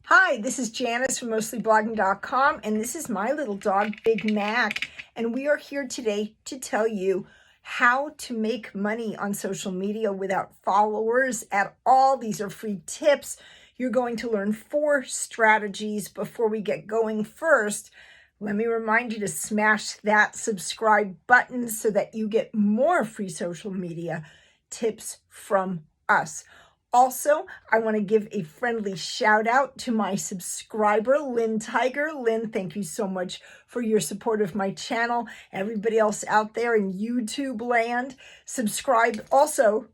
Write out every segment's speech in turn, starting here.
Hi, this is Janice from MostlyBlogging.com, and this is my little dog, Big Mac, and we are here today to tell you how to make money on social media without followers at all. These are free tips. You're going to learn 4 strategies before we get going. First, let me remind you to smash that subscribe button so that you get more free social media tips from us. Also, I want to give a friendly shout out to my subscriber, Lynn Tiger. Lynn, thank you so much for your support of my channel. Everybody else out there in YouTube land, subscribe also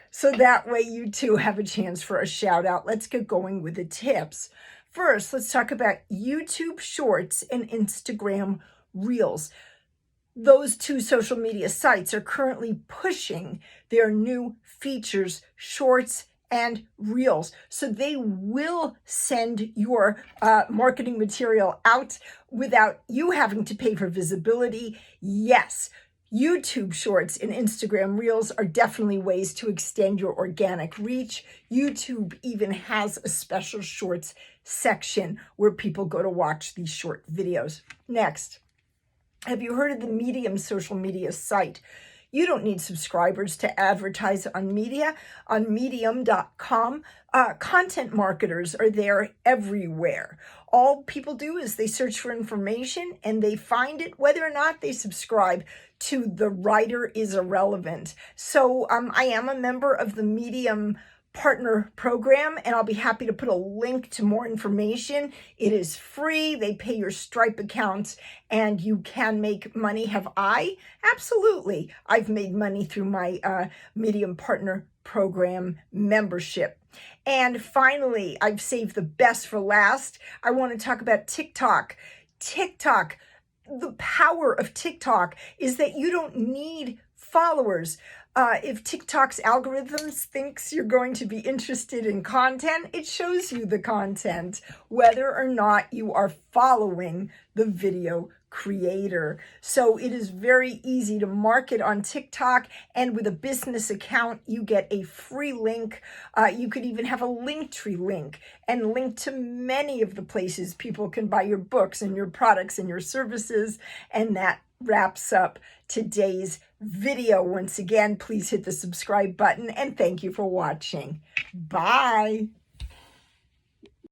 so that way you too have a chance for a shout out. Let's get going with the tips. First, let's talk about YouTube Shorts and Instagram Reels. Those 2 social media sites are currently pushing their new features, Shorts and Reels. So they will send your marketing material out without you having to pay for visibility. Yes, YouTube Shorts and Instagram Reels are definitely ways to extend your organic reach. YouTube even has a special Shorts section where people go to watch these short videos. Next, have you heard of the Medium social media site? You don't need subscribers to advertise on media. On medium.com, content marketers are there everywhere. All people do is they search for information and they find it. Whether or not they subscribe to the writer is irrelevant. So I am a member of the Medium partner program, and I'll be happy to put a link to more information. It is free. They pay your Stripe accounts and you can make money. Have I? Absolutely. I've made money through my Medium partner program membership. And finally, I've saved the best for last. I want to talk about TikTok. TikTok, the power of TikTok is that you don't need followers. If TikTok's algorithms thinks you're going to be interested in content, it shows you the content, whether or not you are following the video creator. So it is very easy to market on TikTok, and with a business account, you get a free link. You could even have a Linktree link and link to many of the places people can buy your books and your products and your services, and that wraps up today's video. Once again, please hit the subscribe button and thank you for watching. Bye.